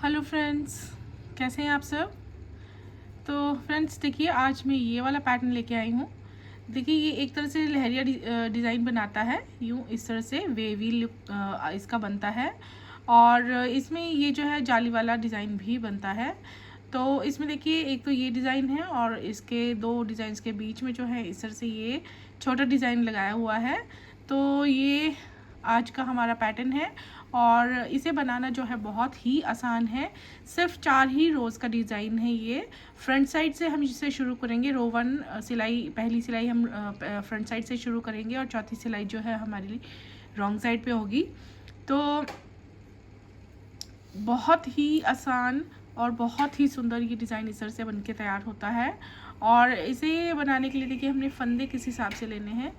Hello friends, कैसे हैं आप सब। तो फ्रेंड्स देखिए, आज मैं ये वाला पैटर्न लेके आई हूँ। देखिए, ये एक तरह से लहरिया डिज़ाइन बनाता है। यूँ इस तरह से वेवी लुक इसका बनता है। और इसमें ये जो है जाली वाला डिज़ाइन भी बनता है। तो इसमें देखिए, एक तो ये डिज़ाइन है और इसके दो डिज़ाइंस के बीच में जो है इस तरह से ये छोटा डिज़ाइन लगाया हुआ है। तो ये आज का हमारा पैटर्न है और इसे बनाना जो है बहुत ही आसान है। सिर्फ 4 ही रोज़ का डिज़ाइन है ये। फ्रंट साइड से हम इसे शुरू करेंगे। रो 1 सिलाई, पहली सिलाई हम फ्रंट साइड से शुरू करेंगे और चौथी सिलाई जो है हमारी रॉन्ग साइड पे होगी। तो बहुत ही आसान और बहुत ही सुंदर ये डिज़ाइन इस तरह से बनके तैयार होता है। और इसे बनाने के लिए देखिए, हमने फंदे किस हिसाब से लेने हैं।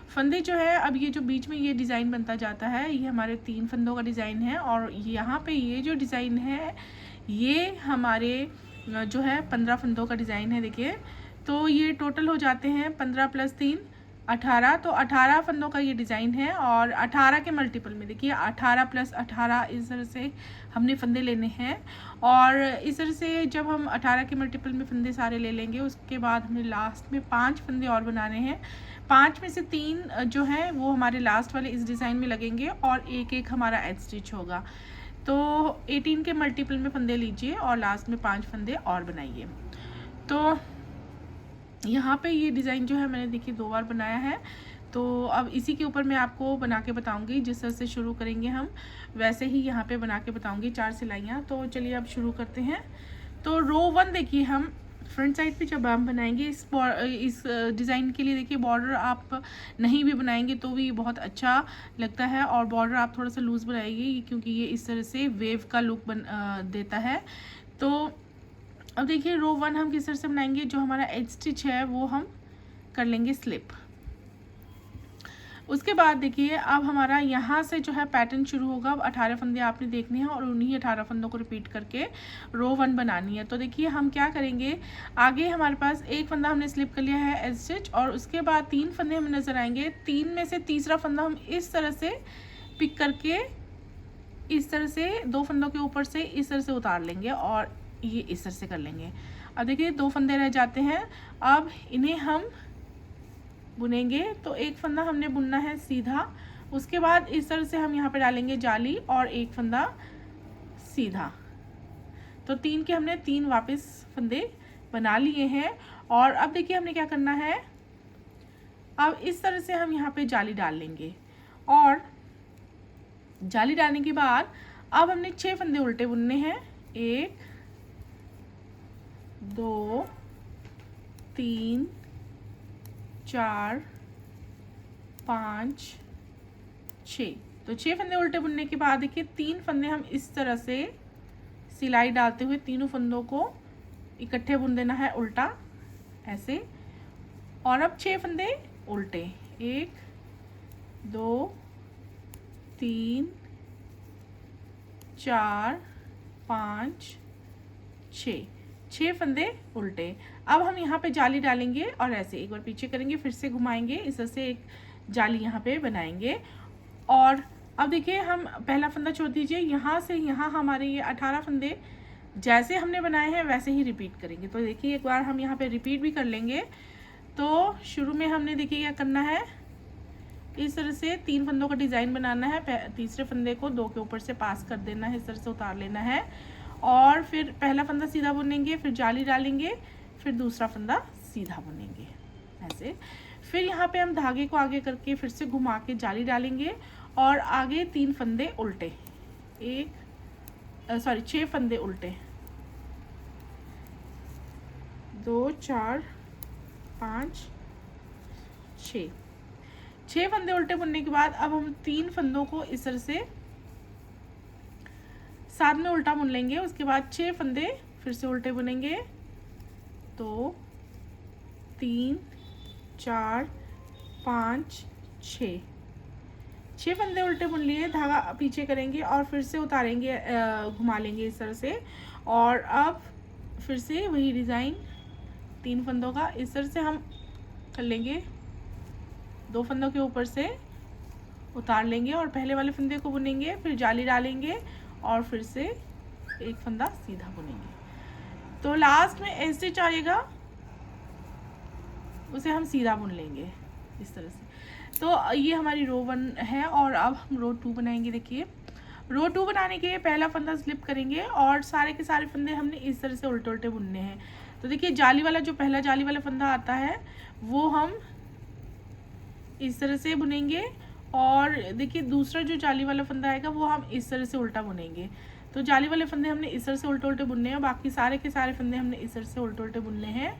फंदे जो है, अब ये जो बीच में ये डिज़ाइन बनता जाता है, ये हमारे 3 फंदों का डिज़ाइन है। और यहाँ पे ये जो डिज़ाइन है, ये हमारे जो है 15 फंदों का डिज़ाइन है। देखिए, तो ये टोटल हो जाते हैं 15 + 3 18। तो 18 फंदों का ये डिज़ाइन है। और 18 के मल्टीपल में देखिए, 18 + 18 इस तरह से हमने फंदे लेने हैं। और इस तरह से जब हम 18 के मल्टीपल में फंदे सारे ले लेंगे, उसके बाद हमने लास्ट में 5 फंदे और बनाने हैं। 5 में से 3 जो हैं वो हमारे लास्ट वाले इस डिज़ाइन में लगेंगे और एक हमारा एज स्टिच होगा। तो 18 के मल्टीपल में फंदे लीजिए और लास्ट में 5 फंदे और बनाइए। तो यहाँ पे ये डिज़ाइन जो है मैंने देखिए 2 बार बनाया है। तो अब इसी के ऊपर मैं आपको बना के बताऊँगी। जिस तरह से शुरू करेंगे हम, वैसे ही यहाँ पे बना के बताऊँगी 4 सिलाइयाँ। तो चलिए अब शुरू करते हैं। तो रो 1 देखिए, हम फ्रंट साइड पे जब हम बनाएंगे इस डिज़ाइन के लिए, देखिए बॉर्डर आप नहीं भी बनाएंगे तो भी बहुत अच्छा लगता है। और बॉर्डर आप थोड़ा सा लूज़ बनाइए, क्योंकि ये इस तरह से वेव का लुक देता है। तो अब देखिए, रो 1 हम किस तरह से बनाएंगे। जो हमारा एज स्टिच है वो हम कर लेंगे स्लिप। उसके बाद देखिए, अब हमारा यहाँ से जो है पैटर्न शुरू होगा। अब 18 फंदे आपने देखने हैं और उन्हीं 18 फंदों को रिपीट करके रो 1 बनानी है। तो देखिए, हम क्या करेंगे, आगे हमारे पास एक फंदा हमने स्लिप कर लिया है एज स्टिच, और उसके बाद 3 फंदे हमें नज़र आएंगे। 3 में से तीसरा फंदा हम इस तरह से पिक करके इस तरह से 2 फंदों के ऊपर से इस तरह से उतार लेंगे और ये इस तरह से कर लेंगे। अब देखिए, 2 फंदे रह जाते हैं। अब इन्हें हम बुनेंगे। तो एक फंदा हमने बुनना है सीधा, उसके बाद इस तरह से हम यहाँ पे डालेंगे जाली और एक फंदा सीधा। तो 3 के हमने 3 वापस फंदे बना लिए हैं। और अब देखिए, हमने क्या करना है, अब इस तरह से हम यहाँ पे जाली डाल लेंगे। और जाली डालने के बाद अब हमने 6 फंदे उल्टे बुनने हैं। 1 2 3 4 5 6। तो 6 फंदे उल्टे बुनने के बाद देखिए, 3 फंदे हम इस तरह से सिलाई डालते हुए तीनों फंदों को इकट्ठे बुन देना है उल्टा, ऐसे। और अब 6 फंदे उल्टे, 1 2 3 4 5 6 फंदे उल्टे। अब हम यहाँ पे जाली डालेंगे और ऐसे एक बार पीछे करेंगे, फिर से घुमाएंगे, इस तरह से एक जाली यहाँ पे बनाएंगे। और अब देखिए, हम पहला फंदा छोड़ दीजिए, यहाँ से यहाँ हमारे ये 18 फंदे जैसे हमने बनाए हैं वैसे ही रिपीट करेंगे। तो देखिए, एक बार हम यहाँ पे रिपीट भी कर लेंगे। तो शुरू में हमने देखिए क्या करना है, इस तरह से 3 फंदों का डिज़ाइन बनाना है। तीसरे फंदे को 2 के ऊपर से पास कर देना है, इस तरह से उतार लेना है। और फिर पहला फंदा सीधा बुनेंगे, फिर जाली डालेंगे, फिर दूसरा फंदा सीधा बुनेंगे, ऐसे। फिर यहाँ पे हम धागे को आगे करके फिर से घुमा के जाली डालेंगे और आगे 3 फंदे उल्टे, 6 फंदे उल्टे, 2 4 5 6 फंदे उल्टे बुनने के बाद अब हम 3 फंदों को इस तरह से साथ में उल्टा बुन लेंगे। उसके बाद 6 फंदे फिर से उल्टे बुनेंगे, 2 3 4 5 6 फंदे उल्टे बुन लिए, धागा पीछे करेंगे और फिर से उतारेंगे, घुमा लेंगे इस तरह से। और अब फिर से वही डिज़ाइन 3 फंदों का इस तरह से हम कर लेंगे, 2 फंदों के ऊपर से उतार लेंगे और पहले वाले फंदे को बुनेंगे, फिर जाली डालेंगे और फिर से एक फंदा सीधा बुनेंगे। तो लास्ट में एज स्टिच आएगा, उसे हम सीधा बुन लेंगे इस तरह से। तो ये हमारी रो 1 है और अब हम रो 2 बनाएंगे। देखिए रो 2 बनाने के लिए पहला फंदा स्लिप करेंगे और सारे के सारे फंदे हमने इस तरह से उल्टे उल्टे बुनने हैं। तो देखिए जाली वाला जो पहला जाली वाला फंदा आता है वो हम इस तरह से बुनेंगे और देखिए दूसरा जो जाली वाला फंदा आएगा वो हम इस तरह से उल्टा बुनेंगे। तो जाली वाले फंदे हमने इस तरह से उल्टे उल्टे बुनने हैं, बाकी सारे के सारे फंदे हमने इस तरह से उल्टे उल्टे बुनने हैं।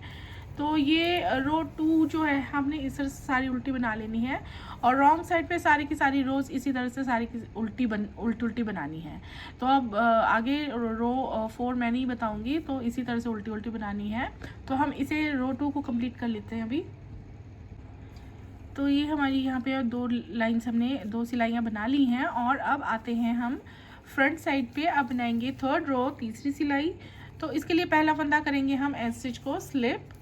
तो ये रो 2 जो है हमने इस तरह से सारी उल्टी बना लेनी है और रॉन्ग साइड पे सारी की सारी रोज़ इसी तरह से सारी की उल्टी बनानी है। तो अब आगे रो 4 मैं नहीं बताऊंगी, तो इसी तरह से उल्टी उल्टी बनानी है। तो हम इसे रो 2 को कंप्लीट कर लेते हैं अभी। तो ये हमारी यहाँ पे 2 लाइन्स हमने 2 सिलाइयाँ बना ली हैं और अब आते हैं हम फ्रंट साइड पे। अब बनाएंगे 3rd रो, तीसरी सिलाई। तो इसके लिए पहला फंदा करेंगे हम एज स्टिच को स्लिप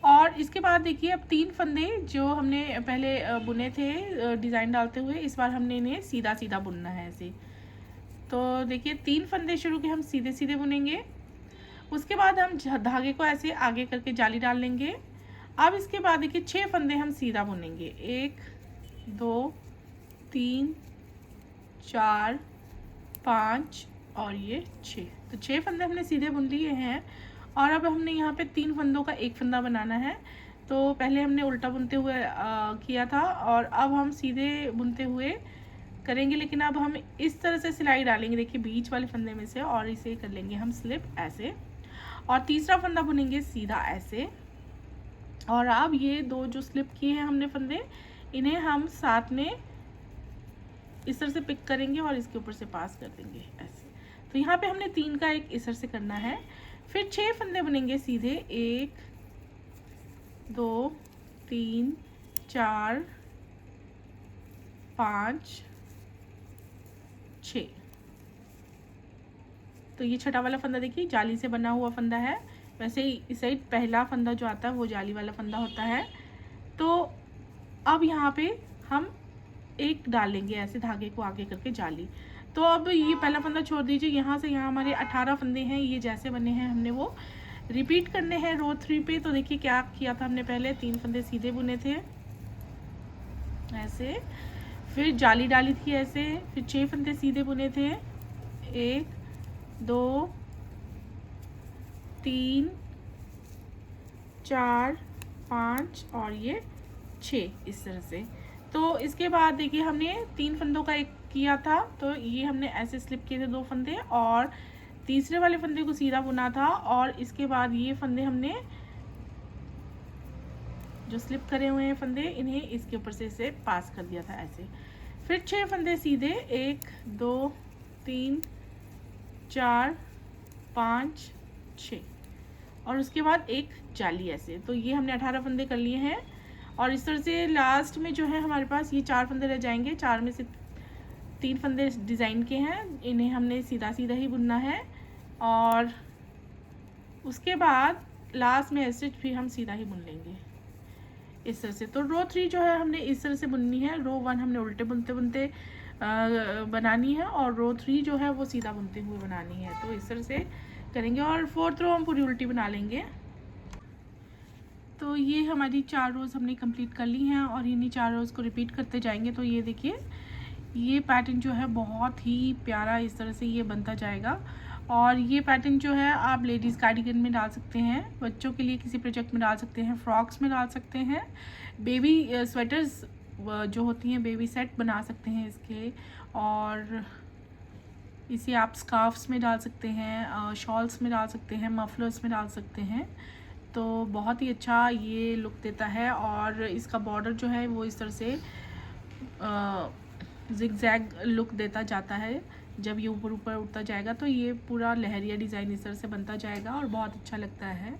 और इसके बाद देखिए अब 3 फंदे जो हमने पहले बुने थे डिज़ाइन डालते हुए, इस बार हमने इन्हें सीधा सीधा बुनना है ऐसे। तो देखिए 3 फंदे शुरू के हम सीधे सीधे बुनेंगे, उसके बाद हम धागे को ऐसे आगे करके जाली डाल लेंगे। अब इसके बाद देखिए 6 फंदे हम सीधा बुनेंगे, 1 2 3 4 5 और ये 6। तो 6 फंदे हमने सीधे बुन लिए हैं और अब हमने यहाँ पे 3 फंदों का एक फंदा बनाना है। तो पहले हमने उल्टा बुनते हुए किया था और अब हम सीधे बुनते हुए करेंगे, लेकिन अब हम इस तरह से सिलाई डालेंगे देखिए बीच वाले फंदे में से और इसे कर लेंगे हम स्लिप ऐसे और तीसरा फंदा बुनेंगे सीधा ऐसे। और अब ये 2 जो स्लिप किए हैं हमने फंदे, इन्हें हम साथ में इस तरह से पिक करेंगे और इसके ऊपर से पास कर देंगे ऐसे। तो यहाँ पे हमने 3 का एक इस तरह से करना है। फिर 6 फंदे बनेंगे सीधे, 1 2 3 4 5 6। तो ये छठा वाला फंदा देखिए जाली से बना हुआ फंदा है, वैसे ही इस साइड पहला फंदा जो आता है वो जाली वाला फंदा होता है। तो अब यहाँ पे हम एक डालेंगे ऐसे धागे को आगे करके जाली। तो अब ये पहला फंदा छोड़ दीजिए, यहाँ से यहाँ हमारे 18 फंदे हैं, ये जैसे बने हैं हमने वो रिपीट करने हैं रो 3 पे। तो देखिए क्या किया था हमने, पहले 3 फंदे सीधे बुने थे ऐसे, फिर जाली डाली थी ऐसे, फिर 6 फंदे सीधे बुने थे, 1 2 3 4 5 और ये 6 इस तरह से। तो इसके बाद देखिए हमने 3 फंदों का एक किया था, तो ये हमने ऐसे स्लिप किए थे 2 फंदे और तीसरे वाले फंदे को सीधा बुना था और इसके बाद ये फंदे हमने जो स्लिप करे हुए हैं फंदे, इन्हें इसके ऊपर से इसे पास कर दिया था ऐसे। फिर 6 फंदे सीधे, 1 2 3 4 5 6 और उसके बाद एक जाली ऐसे। तो ये हमने 18 फंदे कर लिए हैं और इस तरह से लास्ट में जो है हमारे पास ये 4 फंदे रह जाएंगे। 4 में से 3 फंदे डिज़ाइन के हैं, इन्हें हमने सीधा सीधा ही बुनना है और उसके बाद लास्ट में स्टिच भी हम सीधा ही बुन लेंगे इस तरह से। तो रो 3 जो है हमने इस तरह से बुननी है, रो 1 हमने उल्टे बुनते बुनते बनानी है और रो 3 जो है वो सीधा बुनते हुए बनानी है। तो इस तरह से करेंगे और 4th रो हम पूरी उल्टी बना लेंगे। तो ये हमारी 4 रोज़ हमने कंप्लीट कर ली हैं और इन्हीं 4 रोज़ को रिपीट करते जाएंगे। तो ये देखिए ये पैटर्न जो है बहुत ही प्यारा इस तरह से ये बनता जाएगा और ये पैटर्न जो है आप लेडीज़ कार्डिगन में डाल सकते हैं, बच्चों के लिए किसी प्रोजेक्ट में डाल सकते हैं, फ्रॉक्स में डाल सकते हैं, बेबी स्वेटर्स जो होती हैं बेबी सेट बना सकते हैं इसके, और इसे आप स्कार्फ्स में डाल सकते हैं, शॉल्स में डाल सकते हैं, मफलर्स में डाल सकते हैं। तो बहुत ही अच्छा ये लुक देता है और इसका बॉर्डर जो है वो इस तरह से जिगजैग लुक देता जाता है। जब ये ऊपर ऊपर उठता जाएगा तो ये पूरा लहरिया डिज़ाइन इस तरह से बनता जाएगा और बहुत अच्छा लगता है।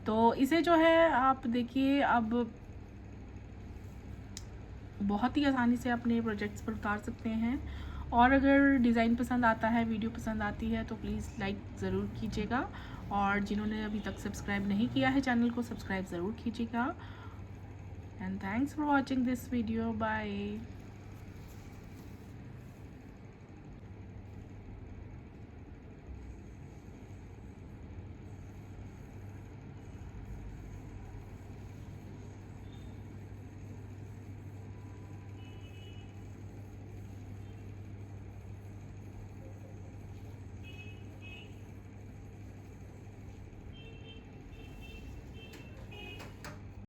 तो इसे जो है आप देखिए अब बहुत ही आसानी से अपने प्रोजेक्ट्स पर उतार सकते हैं और अगर डिज़ाइन पसंद आता है, वीडियो पसंद आती है तो प्लीज़ लाइक ज़रूर कीजिएगा और जिन्होंने अभी तक सब्सक्राइब नहीं किया है चैनल को सब्सक्राइब ज़रूर कीजिएगा। And thanks for watching this video, bye.